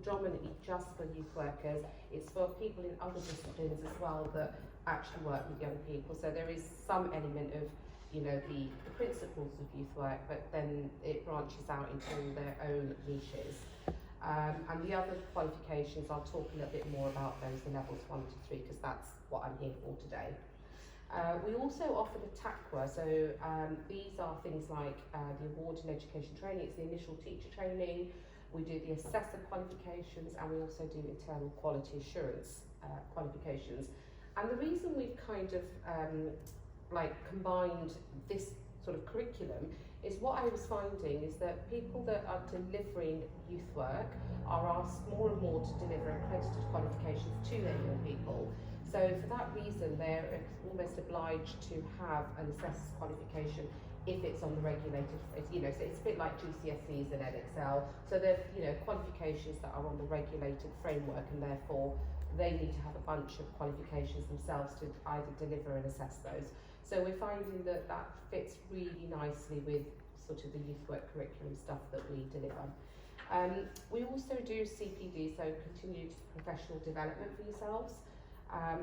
predominantly just for youth workers. It's for people in other disciplines as well that actually work with young people. So there is some element of, you know, the principles of youth work, but then it branches out into their own niches. And the other qualifications, I'll talk a little bit more about those, the levels 1 to 3, because that's what I'm here for today. We also offer the TAQA, so these are things like the award in education training, it's the initial teacher training, we do the assessor qualifications, and we also do internal quality assurance qualifications. And the reason we've kind of combined this sort of curriculum is what I was finding is that people that are delivering youth work are asked more and more to deliver accredited qualifications to their young people. So for that reason, they're almost obliged to have an assessor's qualification if it's on the regulated, you know, so it's a bit like GCSEs and NXL. So they're, you know, qualifications that are on the regulated framework, and therefore they need to have a bunch of qualifications themselves to either deliver and assess those. So we're finding that that fits really nicely with sort of the youth work curriculum stuff that we deliver. We also do CPD, so continued professional development for yourselves.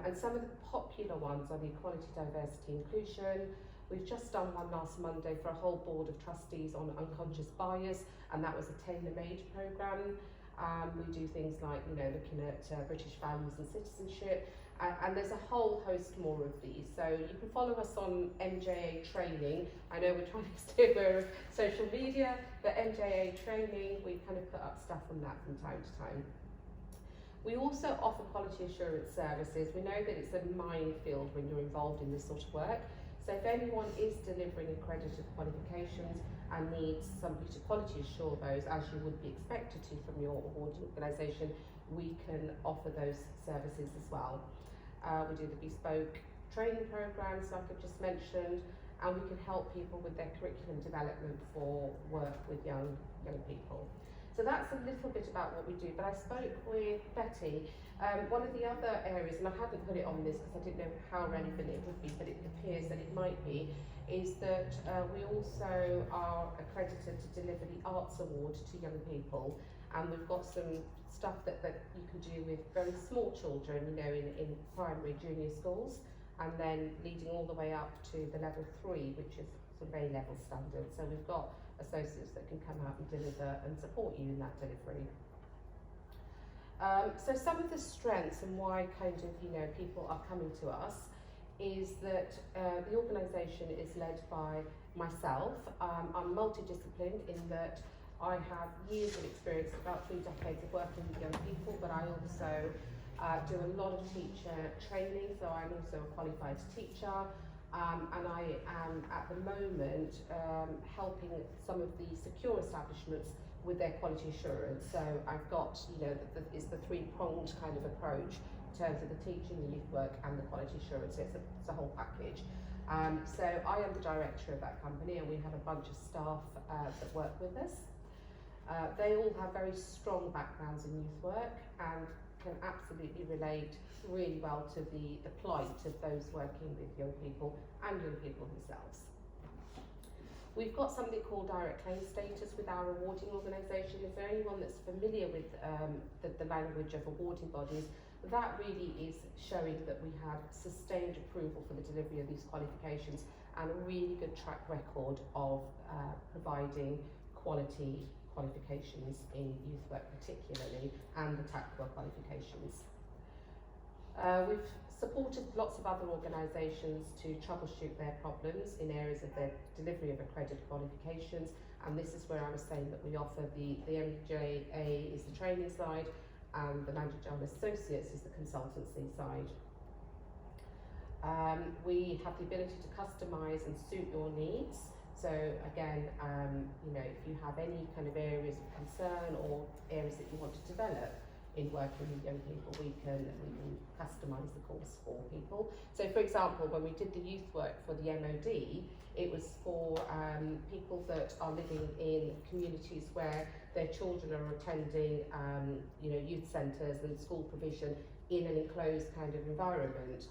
And some of the popular ones are the equality, diversity, inclusion. We've just done one last Monday for a whole board of trustees on unconscious bias, and that was a tailor-made programme. We do things like, you know, looking at British values and citizenship, and there's a whole host more of these. So you can follow us on MJA Training. I know we're trying to stay aware of social media, but MJA Training, we kind of put up stuff on that from time to time. We also offer quality assurance services. We know that it's a minefield when you're involved in this sort of work. So if anyone is delivering accredited qualifications and needs somebody to quality assure those, as you would be expected to from your awarding organisation, we can offer those services as well. We do the bespoke training programmes, like I've just mentioned, and we can help people with their curriculum development for work with young people. So that's a little bit about what we do, but I spoke with Betty. One of the other areas, and I hadn't put it on this because I didn't know how relevant it would be, but it appears that it might be, is that we also are accredited to deliver the Arts Award to young people, and we've got some stuff that you can do with very small children, you know, in primary, junior schools, and then leading all the way up to the level 3, which is sort of A-level standard. So we've got associates that can come out and deliver and support you in that delivery. So some of the strengths and why kind of, you know, people are coming to us is that the organisation is led by myself. I'm multidisciplined in that I have years of experience, about 3 decades of working with young people, but I also do a lot of teacher training, so I'm also a qualified teacher. And I am at the moment helping some of the secure establishments with their quality assurance. So I've got, you know, it's the 3-pronged kind of approach in terms of the teaching, the youth work and the quality assurance. It's a whole package. So I am the director of that company, and we have a bunch of staff that work with us. They all have very strong backgrounds in youth work and can absolutely relate really well to the plight of those working with young people and young people themselves. We've got something called direct claim status with our awarding organisation. If there's anyone that's familiar with the language of awarding bodies, that really is showing that we have sustained approval for the delivery of these qualifications and a really good track record of providing quality qualifications in youth work particularly, and the TAQA qualifications. We've supported lots of other organisations to troubleshoot their problems in areas of their delivery of accredited qualifications, and this is where I was saying that we offer the MJA is the training side and the Manjeet Johal Associates is the consultancy side. We have the ability to customise and suit your needs. So again, you know, if you have any kind of areas of concern or areas that you want to develop in working with young people, we can customise the course for people. So for example, when we did the youth work for the MOD, it was for people that are living in communities where their children are attending you know, youth centres and school provision in an enclosed kind of environment.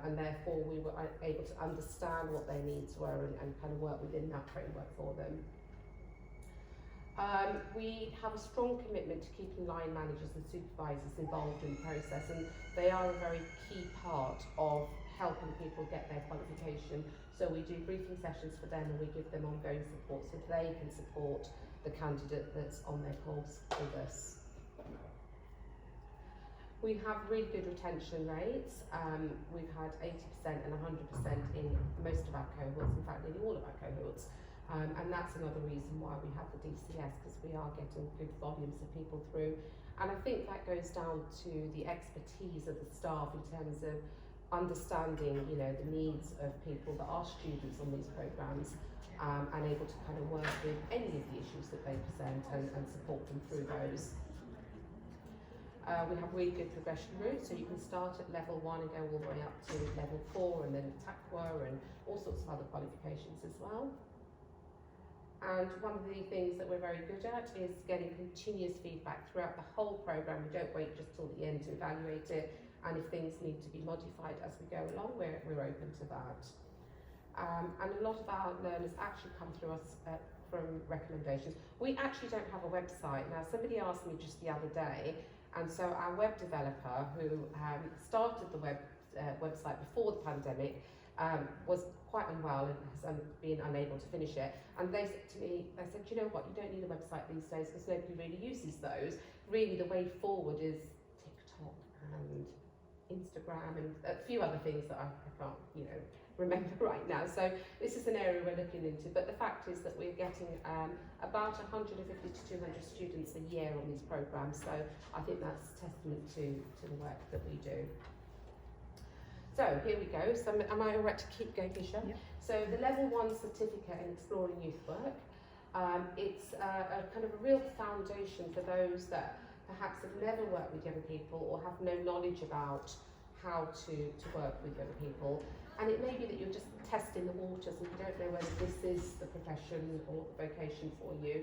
And therefore we were able to understand what their needs were and kind of work within that framework for them. We have a strong commitment to keeping line managers and supervisors involved in the process, and they are a very key part of helping people get their qualification. So we do briefing sessions for them, and we give them ongoing support so they can support the candidate that's on their course with us. We have really good retention rates. We've had 80% and 100% in most of our cohorts, in fact nearly all of our cohorts. And that's another reason why we have the DCS, because we are getting good volumes of people through. And I think that goes down to the expertise of the staff in terms of understanding, you know, the needs of people that are students on these programmes, and able to kind of work with any of the issues that they present and support them through those. We have really good progression routes, so you can start at level 1 and go all the way up to level 4, and then TAQA and all sorts of other qualifications as well. And one of the things that we're very good at is getting continuous feedback throughout the whole programme. We don't wait just till the end to evaluate it, and if things need to be modified as we go along, we're open to that. And a lot of our learners actually come through us from recommendations. We actually don't have a website. Now, somebody asked me just the other day, and so our web developer, who started the website before the pandemic, was quite unwell and has been unable to finish it. And they said to me, they said, you know what, you don't need a website these days because nobody really uses those. Really, the way forward is TikTok and Instagram and a few other things that I can't, you know, remember right now. So this is an area we're looking into. But the fact is that we're getting about 150 to 200 students a year on these programmes. So I think that's testament to the work that we do. So here we go. So am I all right to keep going, Keisha? Yep. So the level 1 certificate in exploring youth work, it's a kind of a real foundation for those that perhaps have never worked with young people or have no knowledge about how to work with young people. And it may be that you're just testing the waters and you don't know whether this is the profession or the vocation for you.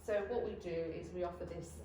So what we do is we offer this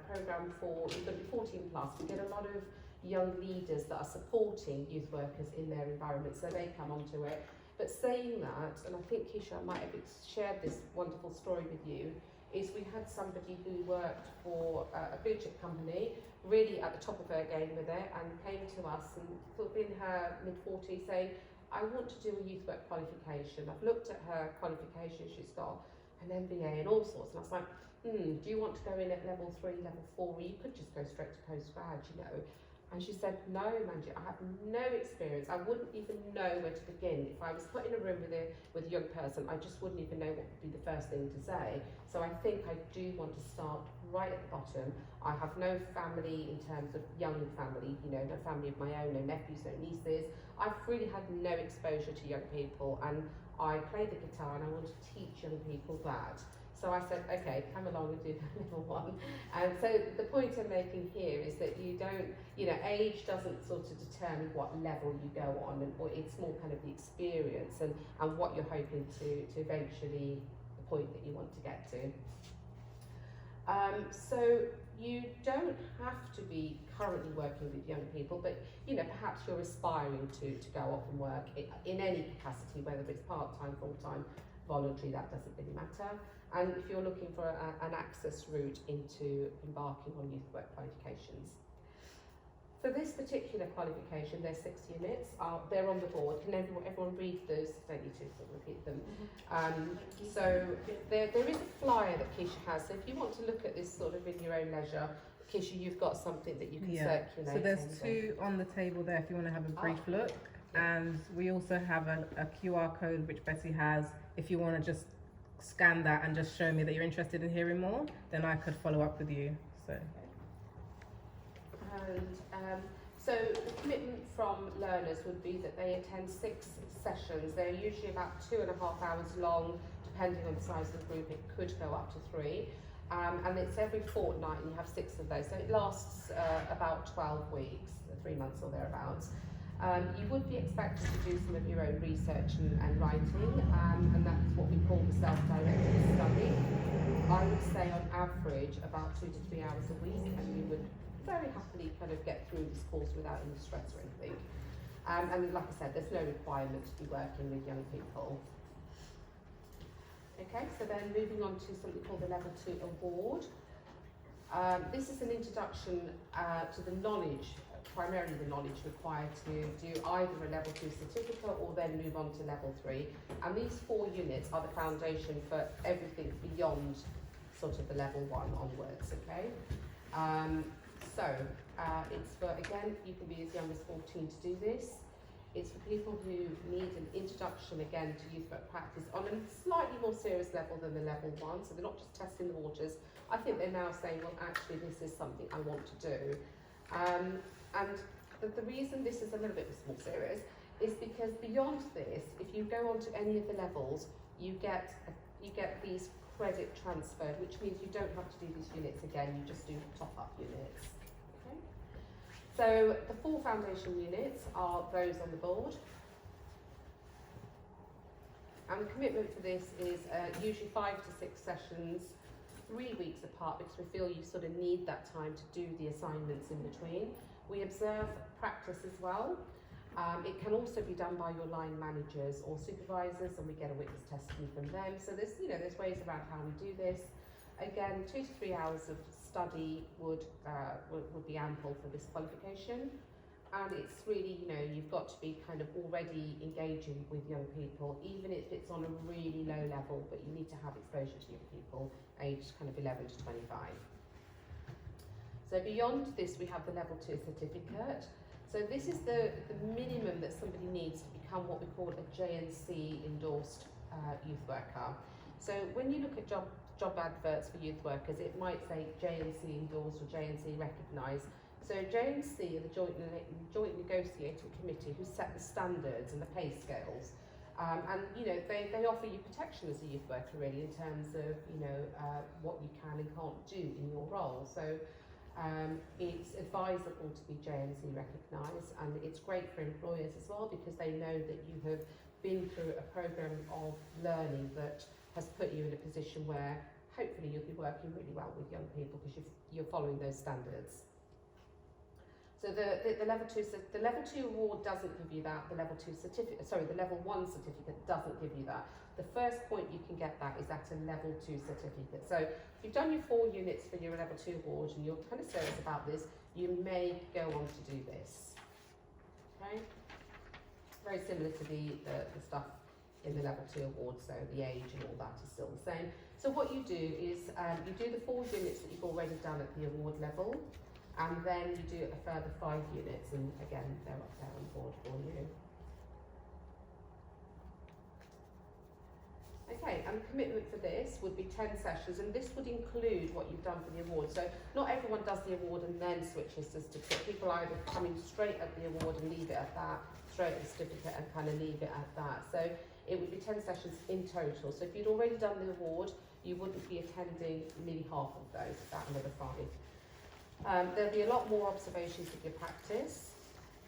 programme for, you've got to be 14 plus. We get a lot of young leaders that are supporting youth workers in their environment, so they come onto it. But saying that, and I think Keisha might have shared this wonderful story with you, is we had somebody who worked for a blue chip company, really at the top of her game with it, and came to us and sort of in her mid-40s saying, I want to do a youth work qualification. I've looked at her qualification, she's got an MBA and all sorts, and I was like, do you want to go in at level 3, level 4, or you could just go straight to postgrad, you know? And she said, no, Manjeet, I have no experience. I wouldn't even know where to begin. If I was put in a room with a young person, I just wouldn't even know what would be the first thing to say. So I think I do want to start right at the bottom. I have no family in terms of young family, you know, no family of my own, no nephews, no nieces. I've really had no exposure to young people, and I play the guitar and I want to teach young people that. So I said, okay, come along and do level 1. And so the point I'm making here is that you don't, you know, age doesn't sort of determine what level you go on, and it's more kind of the experience and what you're hoping to eventually, the point that you want to get to. So you don't have to be currently working with young people, but you know, perhaps you're aspiring to go off and work in any capacity, whether it's part-time, full-time, voluntary, that doesn't really matter. And if you're looking for an access route into embarking on youth work qualifications. For this particular qualification, there's 6 units. They're on the board. Can everyone read those? Don't need to sort of repeat them. So there is a flyer that Keisha has. So if you want to look at this sort of in your own leisure, Keisha, you've got something that you can circulate. So there's 2 on the table there if you want to have a brief look. And we also have a QR code which Betty has. If you want to just scan that and just show me that you're interested in hearing more, then I could follow up with you. So. And so the commitment from learners would be that they attend 6 sessions. They're usually about 2.5 hours long, depending on the size of the group. It could go up to 3. And it's every fortnight, and you have 6 of those. So it lasts about 12 weeks, 3 months or thereabouts. You would be expected to do some of your own research and writing, and that's what we call the self-directed study. I would say on average about 2 to 3 hours a week, and you would very happily kind of get through this course without any stress or anything. And like I said, there's no requirement to be working with young people. Okay, so then moving on to something called the Level 2 Award. This is an introduction to the knowledge, primarily the knowledge required to do either a Level 2 certificate or then move on to Level 3. And these 4 units are the foundation for everything beyond sort of the Level 1 onwards, okay? It's for, again, you can be as young as 14 to do this. It's for people who need an introduction, again, to youth work practice on a slightly more serious level than the Level 1, so they're not just testing the waters. I think they're now saying, well, actually, this is something I want to do. And the reason this is a little bit more serious is because beyond this, if you go on to any of the levels, you get these credit transferred, which means you don't have to do these units again, you just do top-up units. Okay? So the 4 foundation units are those on the board. And the commitment for this is usually 5 to 6 sessions, 3 weeks apart, because we feel you sort of need that time to do the assignments in between. We observe practice as well. It can also be done by your line managers or supervisors, and we get a witness testimony from them. So there's ways around how we do this. Again, 2 to 3 hours of study would be ample for this qualification. And it's really, you've got to be kind of already engaging with young people, even if it's on a really low level, but you need to have exposure to young people aged kind of 11 to 25. So beyond this, we have the Level 2 certificate. So this is the minimum that somebody needs to become what we call a JNC endorsed youth worker. So when you look at job adverts for youth workers, it might say JNC endorsed or JNC recognised. So JNC are the Joint Negotiating Committee who set the standards and the pay scales. They offer you protection as a youth worker really in terms of, what you can and can't do in your role. So it's advisable to be JNC recognised, and it's great for employers as well because they know that you have been through a programme of learning that has put you in a position where hopefully you'll be working really well with young people because you're following those standards. So the level 2 award doesn't give you that. The level 2 certificate, the level 1 certificate doesn't give you that. The first point you can get that is at a level 2 certificate. So if you've done your 4 units for your level 2 award and you're kind of serious about this, you may go on to do this. Okay? Very similar to the stuff in the level 2 award, so the age and all that is still the same. So what you do is you do the 4 units that you've already done at the award level, and then you do a further 5 units, and again, they're up there on board for you. Okay, and the commitment for this would be 10 sessions, and this would include what you've done for the award. So not everyone does the award and then switches to certificate. People either come in straight at the award and leave it at that, straight at the certificate and kind of leave it at that. So it would be 10 sessions in total. So if you'd already done the award, you wouldn't be attending nearly half of those, that another 5. There'll be a lot more observations of your practice.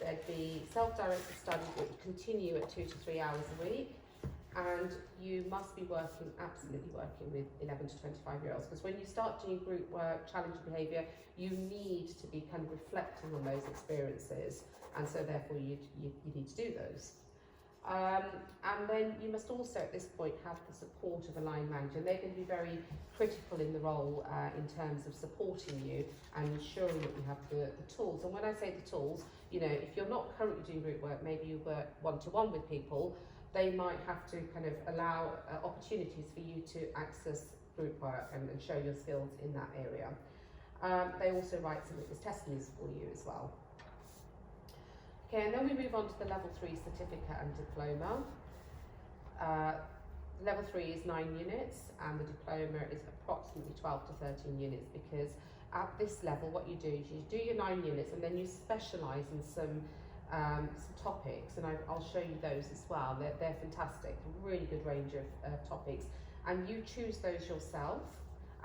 There'd be self-directed studies that would continue at 2 to 3 hours a week, and you must be absolutely working with 11 to 25-year-olds, because when you start doing group work, challenging behaviour, you need to be kind of reflecting on those experiences, and so therefore you need to do those. And then you must also at this point have the support of a line manager, and they're going to be very critical in the role in terms of supporting you and ensuring that you have the tools. And when I say the tools, if you're not currently doing group work, maybe you work one-to-one with people, they might have to kind of allow opportunities for you to access group work and show your skills in that area. They also write some witness testimonies for you as well. Okay, and then we move on to the level 3 certificate and diploma. Level 3 is 9 units, and the diploma is approximately 12 to 13 units, because at this level what you do is you do your 9 units and then you specialise in some topics, and I'll show you those as well. They're fantastic, a really good range of topics, and you choose those yourself.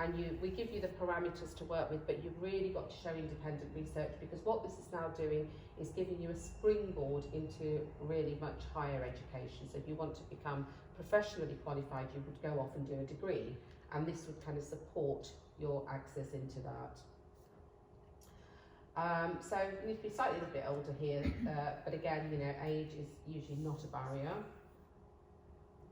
And we give you the parameters to work with, but you've really got to show independent research, because what this is now doing is giving you a springboard into really much higher education. So if you want to become professionally qualified, you would go off and do a degree, and this would kind of support your access into that. So you need to be slightly a little bit older here, but again, age is usually not a barrier.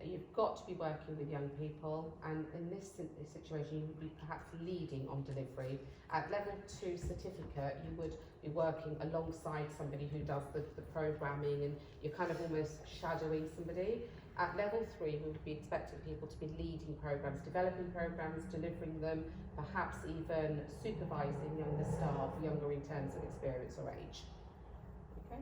You've got to be working with young people, and in this situation you would be perhaps leading on delivery. At level 2 certificate, you would be working alongside somebody who does the programming, and you're kind of almost shadowing somebody. At level 3, we would be expecting people to be leading programs, developing programs, delivering them, perhaps even supervising younger staff, younger in terms of experience or age. Okay.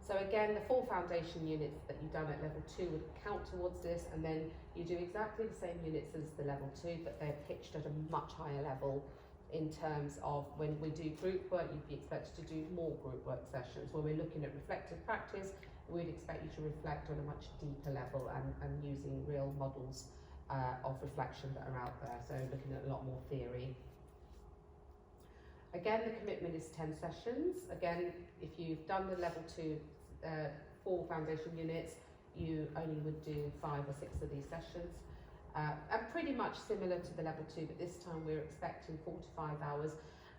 So again, the 4 foundation units that you've done at level 2 would count towards this, and then you do exactly the same units as the level 2, but they're pitched at a much higher level in terms of when we do group work, you'd be expected to do more group work sessions. When we're looking at reflective practice, we'd expect you to reflect on a much deeper level and using real models of reflection that are out there, so looking at a lot more theory. Again, the commitment is 10 sessions. Again, if you've done the level 2 4 foundation units, you only would do 5 or 6 of these sessions. And pretty much similar to the level 2, but this time we're expecting 4 to 5 hours.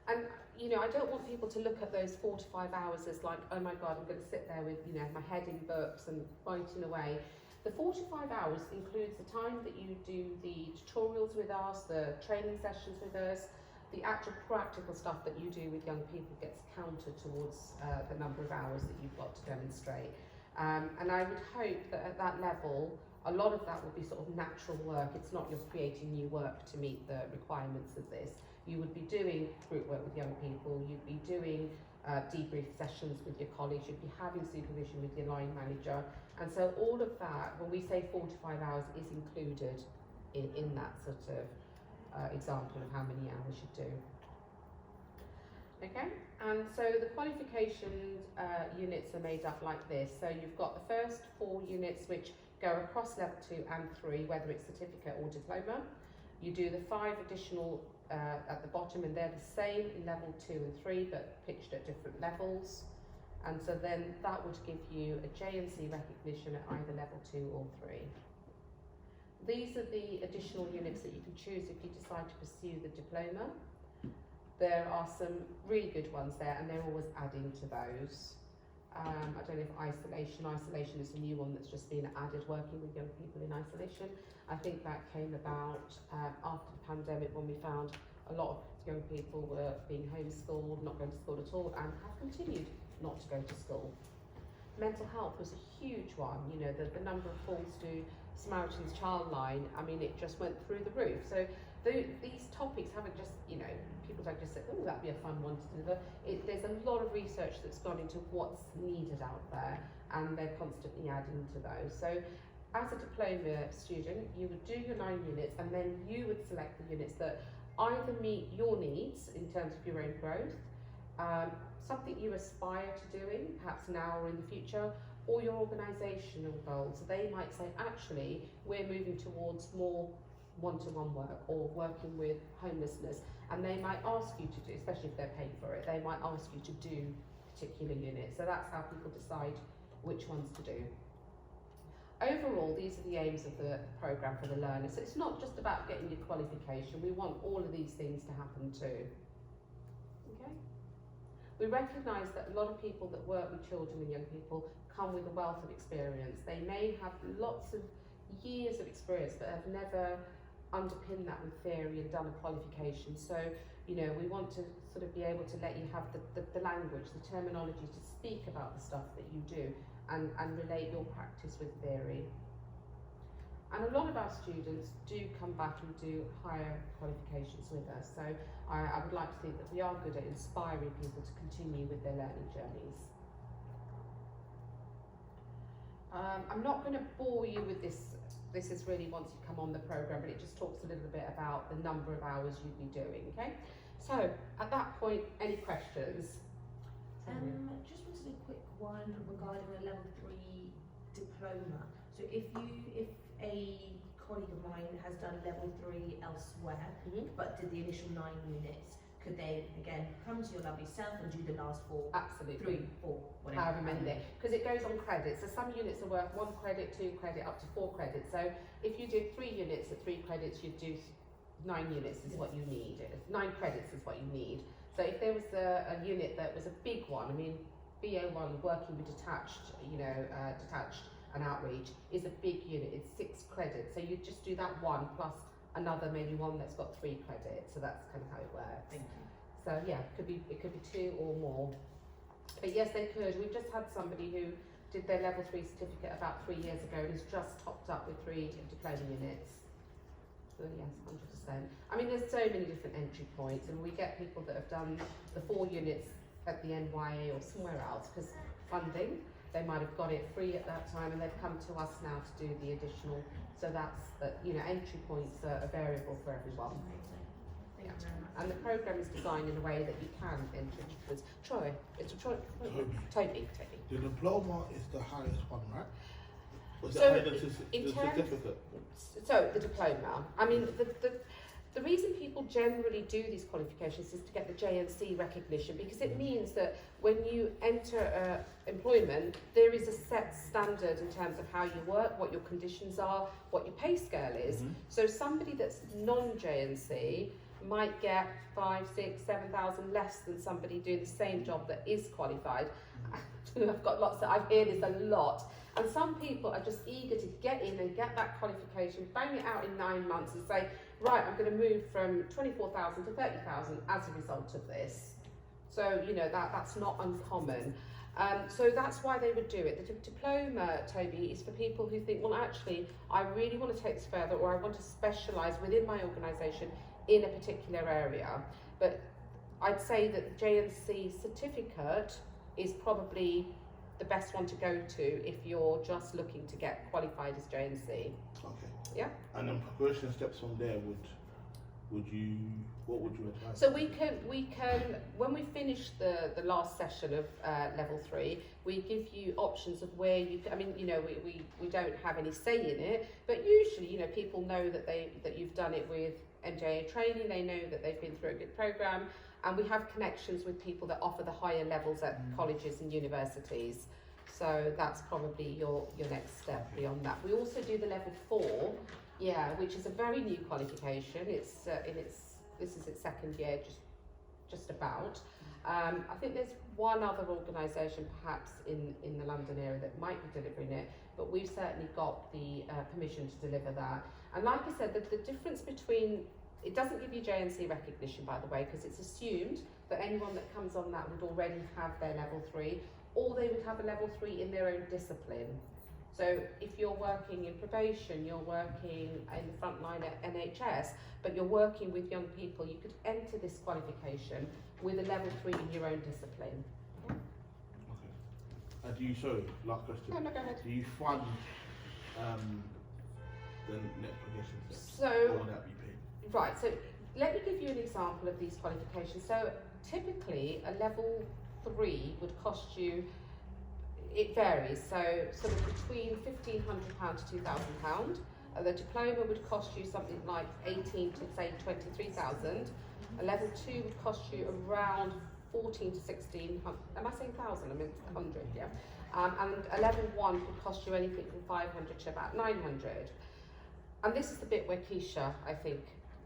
And you know, I don't want people to look at those 4 to 5 hours as like, oh my God, I'm going to sit there with, you know, my head in books and writing away. The 4 to 5 hours includes the time that you do the tutorials with us, the training sessions with us. The actual practical stuff that you do with young people gets counted towards the number of hours that you've got to demonstrate. And I would hope that at that level, a lot of that will be sort of natural work. It's not you're creating new work to meet the requirements of this. You would be doing group work with young people, you'd be doing debrief sessions with your colleagues, you'd be having supervision with your line manager. And so all of that, when we say 4 to 5 hours, is included in that sort of example of how many hours you do. Okay, and so the qualification units are made up like this. So you've got the first 4 units which go across level 2 and 3, whether it's certificate or diploma. You do the 5 additional at the bottom, and they're the same in level 2 and 3 but pitched at different levels. And so then that would give you a J&C recognition at either level 2 or 3. These are the additional units that you can choose if you decide to pursue the diploma. There are some really good ones there, and they're always adding to those. I don't know if isolation is a new one that's just been added, working with young people in isolation. I think that came about after the pandemic, when we found a lot of young people were being homeschooled, not going to school at all, and have continued not to go to school. Mental health was a huge one. You know, the number of calls to Samaritan's Childline, I mean, it just went through the roof. So these topics haven't just, you know, people don't just say, oh, that'd be a fun one to deliver. There's a lot of research that's gone into what's needed out there, and they're constantly adding to those. So as a diploma student, you would do your 9 units, and then you would select the units that either meet your needs in terms of your own growth, something you aspire to doing, perhaps now or in the future, or your organisational goals. So they might say, actually, we're moving towards more one-to-one work or working with homelessness, and they might ask you to do, especially if they're paid for it, they might ask you to do particular units. So that's how people decide which ones to do. Overall, these are the aims of the programme for the learner. So it's not just about getting your qualification, we want all of these things to happen too. Okay? We recognise that a lot of people that work with children and young people come with a wealth of experience. They may have lots of years of experience but have never underpinned that with theory and done a qualification. So, you know, we want to sort of be able to let you have the language, the terminology to speak about the stuff that you do and relate your practice with theory. And a lot of our students do come back and do higher qualifications with us. So I would like to think that we are good at inspiring people to continue with their learning journeys. I'm not going to bore you with this. This is really once you come on the programme, but it just talks a little bit about the number of hours you'd be doing, okay? So, at that point, any questions? Just wanted a quick one regarding a level 3 diploma. So if a colleague of mine has done level 3 elsewhere, but did the initial 9 units, could they again come to your lovely self and do the last 4? Absolutely. 3, 4, whatever. However many there, because it goes on credit. So some units are worth 1 credit, 2 credit, up to 4 credits. So if you did 3 units at 3 credits, you'd do 9 units is what you need. 9 credits is what you need. So if there was a unit that was a big one, I mean, BO1 working with detached, you know, detached and outreach, is a big unit. It's 6 credits. So you just do that one plus another maybe one that's got 3 credits. So that's kind of how it works. Thank you. So yeah, it could be 2 or more. But yes, they could. We've just had somebody who did their level 3 certificate about 3 years ago and has just topped up with 3 diploma units. So yes, 100%. I mean, there's so many different entry points, and we get people that have done the 4 units at the NYA or somewhere else because funding. They might have got it free at that time, and they've come to us now to do the additional. So that's entry points are variable for everyone. Amazing. Thank you very much. And the programme is designed in a way that you can enter towards Toby. The diploma is the highest one, right? Was So, that higher than in the terms- certificate? So the diploma. I mean, the reason people generally do these qualifications is to get the JNC recognition, because it means that when you enter employment, there is a set standard in terms of how you work, what your conditions are, what your pay scale is. So somebody that's non-JNC might get 5, 6, 7,000 less than somebody doing the same job that is qualified. I've heard this a lot. And some people are just eager to get in and get that qualification, bang it out in 9 months and say, right, I'm going to move from 24,000 to 30,000 as a result of this. So, that's not uncommon. So that's why they would do it. The diploma, Toby, is for people who think, well, actually, I really want to take this further, or I want to specialise within my organisation in a particular area. But I'd say that the JNC certificate is probably the best one to go to if you're just looking to get qualified as JNC. Okay. Yeah. And then progression steps from there what would you advise? So we can when we finish the last session of level 3, we give you options of where you can, we don't have any say in it, but usually people know that you've done it with MJA training. They know that they've been through a good program, and we have connections with people that offer the higher levels at colleges and universities. So that's probably your next step beyond that. We also do the level 4, which is a very new qualification. It's this is its 2nd year, just about. I think there's one other organisation perhaps in the London area that might be delivering it, but we've certainly got the permission to deliver that. And like I said, the difference between, it doesn't give you JNC recognition, by the way, because it's assumed that anyone that comes on that would already have their level 3, or they would have a level 3 in their own discipline. So if you're working in probation, you're working in the front line at NHS, but you're working with young people, you could enter this qualification with a level 3 in your own discipline. Okay. Last question. No, go ahead. Do you fund the net progression steps? So, or will that be paid? Right, so let me give you an example of these qualifications. So typically a level 3 would cost you, it varies, so sort of between £1,500 to £2,000. The diploma would cost you something like 18 to say 23,000. A level 2 would cost you around 14 to 16. Am I saying 1,000? I mean 100, yeah. And a level 1 could cost you anything from 500 to about 900. And this is the bit where Keisha, I think,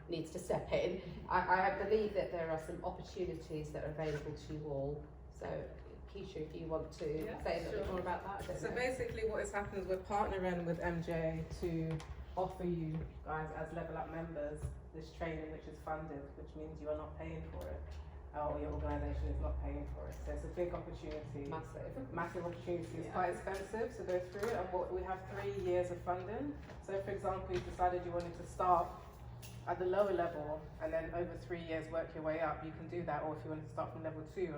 needs to step in. I believe that there are some opportunities that are available to you all. So, Keisha, if you want to say a little bit more about that. So basically what has happened is we're partnering with MJ to offer you guys as Level Up members this training which is funded, which means you are not paying for it, or your organisation is not paying for it. So it's a big opportunity. Massive opportunity. It's quite expensive to go through, and we have 3 years of funding. So for example, you decided you wanted to start at the lower level and then over 3 years work your way up, you can do that, or if you want to start from level 2.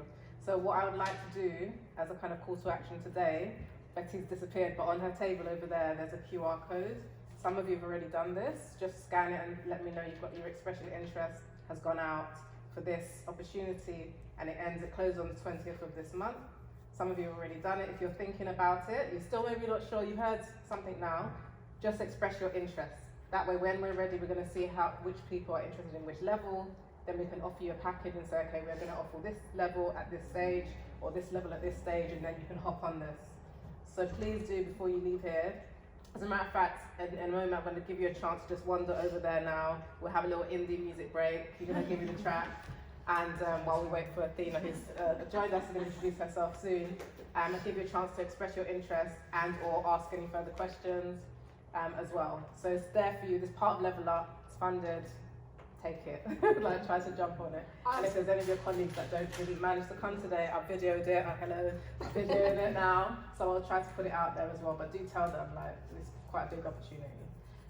So what I would like to do as a kind of call to action today, Betty's disappeared, but on her table over there, there's a QR code. Some of you have already done this. Just scan it and let me know you've got your expression of interest has gone out for this opportunity, and it closes on the 20th of this month. Some of you have already done it. If you're thinking about it, you're still maybe not sure, you heard something now, just express your interest. That way, when we're ready, we're going to see which people are interested in which level. Then we can offer you a package and say, okay, we're going to offer this level at this stage, or this level at this stage, and then you can hop on this. So please do, before you leave here. As a matter of fact, in a moment, I'm going to give you a chance to just wander over there now. We'll have a little indie music break. You're going to give me the track. And while we wait for Athena, who's joined us and going to introduce herself soon, I'll give you a chance to express your interest and or ask any further questions as well. So it's there for you. This part of Level Up, it's funded. Take it. Like, try to jump on it. And if there's any of your colleagues that don't really manage to come today, I've videoed it. Hello, videoing it now. So I'll try to put it out there as well. But do tell them, like, it's quite a big opportunity.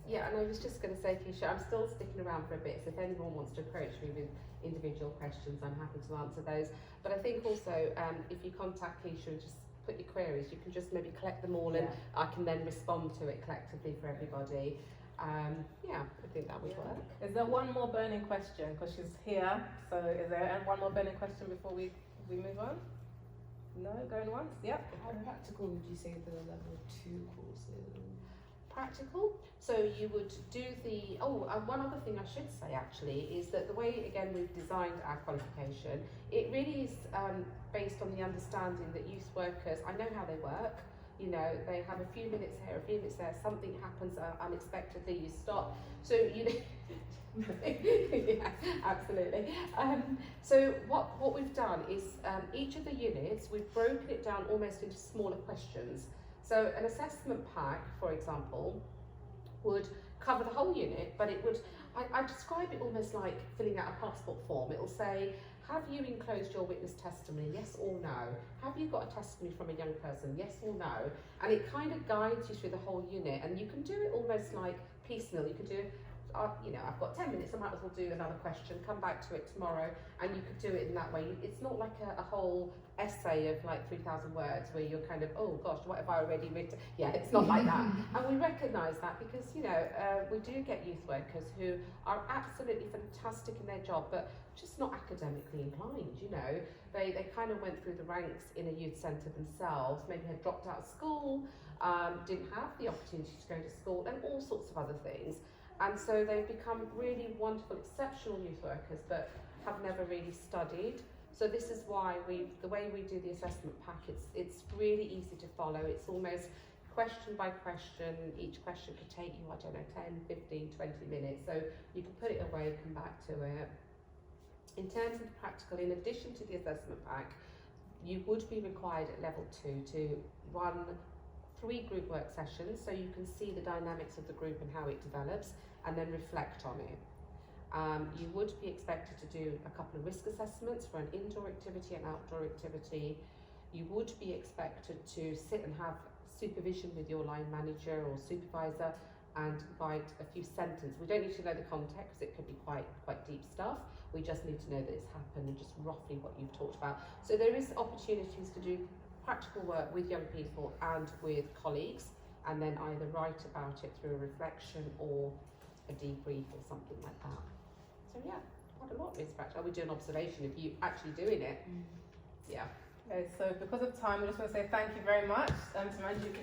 Yeah, and I was just going to say, Keisha, I'm still sticking around for a bit, so if anyone wants to approach me with individual questions, I'm happy to answer those. But I think also, if you contact Keisha and just put your queries, you can just maybe collect them all and I can then respond to it collectively for everybody. Yeah, I think that would work. Is there one more burning question? Because she's here, so is there one more burning question before we move on? No, going once? Yep. How practical would you say the level 2 course is? Practical. So you would do the, one other thing I should say actually is that the way, again, we've designed our qualification, it really is based on the understanding that youth workers, I know how they work, you know, they have a few minutes here, a few minutes there, something happens unexpectedly, you stop. So, you know, yeah, absolutely. So what we've done is each of the units, we've broken it down almost into smaller questions. So an assessment pack, for example, would cover the whole unit, but it would, I describe it almost like filling out a passport form. It'll say, have you enclosed your witness testimony, yes or no? Have you got a testimony from a young person, yes or no? And it kind of guides you through the whole unit, and you can do it almost like piecemeal. You could do, you know, I've got 10 minutes, I might as well do another question, come back to it tomorrow, and you could do it in that way. It's not like a whole essay of like 3,000 words where you're kind of, oh gosh, what have I already written? Yeah, it's not like that. And we recognise that because, you know, we do get youth workers who are absolutely fantastic in their job, but just not academically inclined, you know. They kind of went through the ranks in a youth centre themselves, maybe had dropped out of school, didn't have the opportunity to go to school, and all sorts of other things. And so they've become really wonderful, exceptional youth workers, but have never really studied. So this is why the way we do the assessment pack, it's really easy to follow. It's almost question by question. Each question could take you, I don't know, 10, 15, 20 minutes. So you can put it away, come back to it. In terms of the practical, in addition to the assessment pack, you would be required at level 2 to run 3 group work sessions, so you can see the dynamics of the group and how it develops, and then reflect on it. You would be expected to do a couple of risk assessments for an indoor activity and outdoor activity. You would be expected to sit and have supervision with your line manager or supervisor and write a few sentences. We don't need to know the context, it could be quite deep stuff. We just need to know that it's happened and just roughly what you've talked about. So there is opportunities to do practical work with young people and with colleagues, and then either write about it through a reflection or a debrief or something like that. So yeah, quite a lot is practical. We do an observation of you actually doing it. Yeah. Okay, so because of time, we just want to say thank you very much to Manjeet.